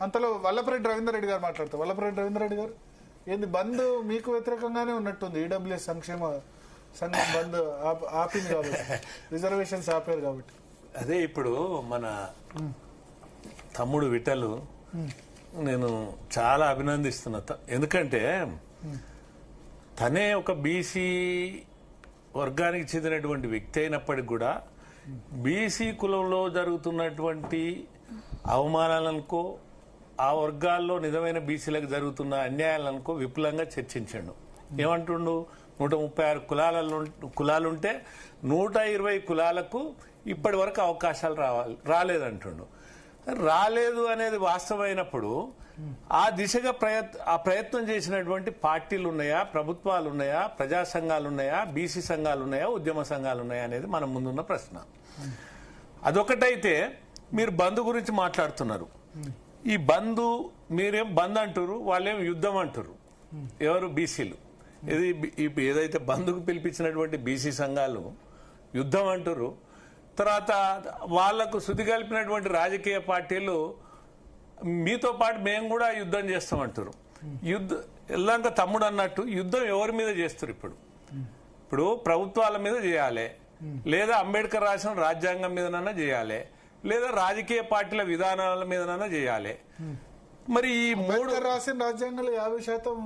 అంతలో వల్లభరెడ్డి రవీందర్ రెడ్డి గారు మాట్లాడతారు. వల్లభరెడ్డి రవీందర్ రెడ్డి గారు, ఏంది బంద్ మీకు వ్యతిరేకంగానే ఉన్నట్టుంది, ఈడబ్ల్యూఎస్ సంక్షేమ సంఘం బంద్ ఆపింది కాబట్టి, రిజర్వేషన్స్ ఆపారు కాబట్టి. అదే ఇప్పుడు మన తమ్ముడు విఠలు నేను చాలా అభినందిస్తున్నా. ఎందుకంటే తనే ఒక బీసీ వర్గానికి చెందినటువంటి వ్యక్తి అయినప్పటికి కూడా బీసీ కులంలో జరుగుతున్నటువంటి అవమానాలనుకో, ఆ వర్గాల్లో నిజమైన బీసీలకు జరుగుతున్న అన్యాయాలనుకో విపులంగా చర్చించాడు. ఏమంటుండు, 136 కులాలుంటే 120 కులాలకు ఇప్పటి వరకు అవకాశాలు రాలేదంటుండు. రాలేదు అనేది వాస్తవమైనప్పుడు ఆ దిశగా ప్రయత్నం చేసినటువంటి పార్టీలు ఉన్నాయా, ప్రభుత్వాలు ఉన్నాయా, ప్రజా సంఘాలు ఉన్నాయా, బీసీ సంఘాలు ఉన్నాయా, ఉద్యమ సంఘాలు ఉన్నాయా అనేది మన ముందున్న ప్రశ్న. అదొకటైతే మీరు బంద్ గురించి మాట్లాడుతున్నారు. ఈ బంద్ మీరేం బంద్ అంటారు, వాళ్ళేం యుద్ధం అంటారు. ఎవరు బీసీలు ఏదైతే బంద్కు పిలిపించినటువంటి బీసీ సంఘాలు యుద్ధం అంటారు. తర్వాత వాళ్లకు శృతి కలిపినటువంటి రాజకీయ పార్టీలు మీతో పాటు మేము కూడా యుద్ధం చేస్తామంటారు. ఎల్లంక తమ్ముడు అన్నట్టు యుద్ధం ఎవరి మీద చేస్తారు? ఇప్పుడు ప్రభుత్వాల మీద చేయాలి, లేదా అంబేద్కర్ రాసిన రాజ్యాంగం మీదనన్నా చేయాలి, లేదా రాజకీయ పార్టీల విధానాల మీదనన్నా చేయాలి. మరి ఈ మూడు రాసిన రాజ్యాంగంలో 50%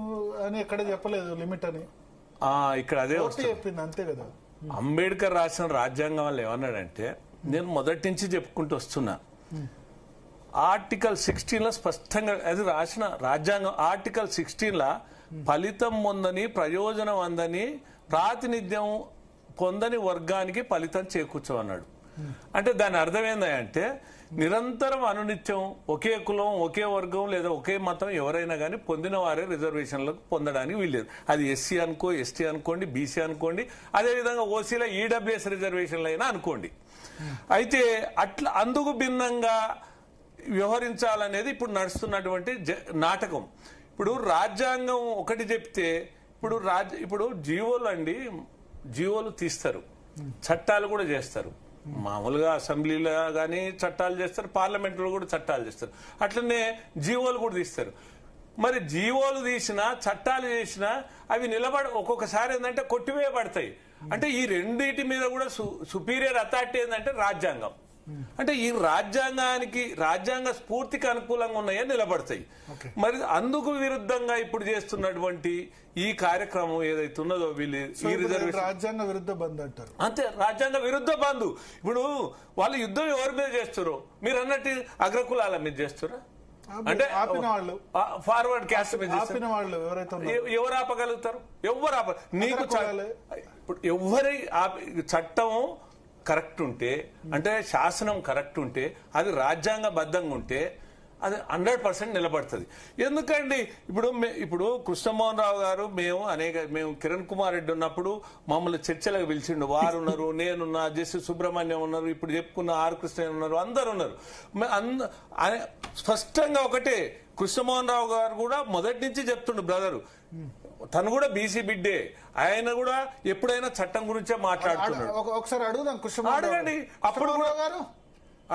అని ఎక్కడ చెప్పలేదు లిమిట్ అని. ఇక్కడ అదే చెప్పింది, అంతే కదా. అంబేద్కర్ రాసిన రాజ్యాంగం వల్ల ఏమన్నాడంటే, నేను మొదటి నుంచి చెప్పుకుంటూ వస్తున్నా, ఆర్టికల్ 16 స్పష్టంగా అది రాసిన రాజ్యాంగం. ఆర్టికల్ 16 ఫలితం పొందని, ప్రయోజనం అందని, ప్రాతినిధ్యం పొందని వర్గానికి ఫలితం చేకూర్చమన్నాడు. అంటే దాని అర్థం ఏంటంటే, నిరంతరం అనునిత్యం ఒకే కులం, ఒకే వర్గం లేదా ఒకే మతం ఎవరైనా కానీ పొందిన వారే రిజర్వేషన్లకు పొందడానికి వీల్లేదు. అది ఎస్సీ అనుకో, ఎస్టీ అనుకోండి, బీసీ అనుకోండి, అదేవిధంగా ఓసీలో ఈడబ్ల్యూఎస్ రిజర్వేషన్లు అయినా అనుకోండి. అయితే అట్లా అందుకు భిన్నంగా వ్యవహరించాలనేది ఇప్పుడు నడుస్తున్నటువంటి నాటకం. ఇప్పుడు రాజ్యాంగం ఒకటి చెప్తే, ఇప్పుడు జీవోలు తీస్తారు, చట్టాలు కూడా చేస్తారు. మామూలుగా అసెంబ్లీలో కానీ చట్టాలు చేస్తారు, పార్లమెంట్లో కూడా చట్టాలు చేస్తారు. అట్లనే జీవోలు కూడా తీస్తారు. మరి జీవోలు తీసినా, చట్టాలు చేసినా అవి ఒక్కొక్కసారి ఏంటంటే కొట్టివేయబడతాయి. అంటే ఈ రెండింటి మీద కూడా సుపీరియర్ అథారిటీ ఏంటంటే రాజ్యాంగం. అంటే ఈ రాజ్యాంగ స్ఫూర్తికి అనుకూలంగా ఉన్నాయో నిలబడతాయి. మరి అందుకు విరుద్ధంగా ఇప్పుడు చేస్తున్నటువంటి ఈ కార్యక్రమం ఏదైతే ఉన్నదో వీళ్ళు ఈ రిజర్వేషన్ రాజ్యాంగ విరుద్ధ బంద్ అంటారు. అంతే, రాజ్యాంగ విరుద్ధ బంద్. ఇప్పుడు వాళ్ళు యుద్ధం ఎవరి మీద చేస్తారో, మీరు అన్నట్టు అగ్రకులాల మీద చేస్తారా? అంటే ఫార్వర్డ్ క్యాస్ట్ మీద వాళ్ళు ఎవరు ఆపగలుగుతారు? ఎవరు నీకు ఇప్పుడు ఎవరి చట్టం కరెక్ట్ ఉంటే, అంటే శాసనం కరెక్ట్ ఉంటే, అది రాజ్యాంగబద్ధంగా ఉంటే అది 100% నిలబడుతుంది. ఎందుకండి ఇప్పుడు కృష్ణమోహన్ రావు గారు, మేము కిరణ్ కుమార్ రెడ్డి ఉన్నప్పుడు మమ్మల్ని చర్చలకు పిలిచిండు. వారు ఉన్నారు, నేనున్నా, జస్టిస్ సుబ్రహ్మణ్యం ఉన్నారు, ఇప్పుడు చెప్పుకున్న ఆర్ కృష్ణ ఉన్నారు, అందరు ఉన్నారు. స్పష్టంగా ఒకటే, కృష్ణమోహన్ రావు గారు కూడా మొదటి నుంచి చెప్తుండు, బ్రదరు తను కూడా బీసీ బిడ్డే, ఆయన కూడా ఎప్పుడైనా చట్టం గురించే మాట్లాడుతున్నాడు. ఒకసారి అడుగుదాం,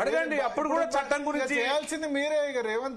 అడగండి, అప్పుడు కూడా చట్టం గురించి చేయాల్సింది మీరే. రేవంత్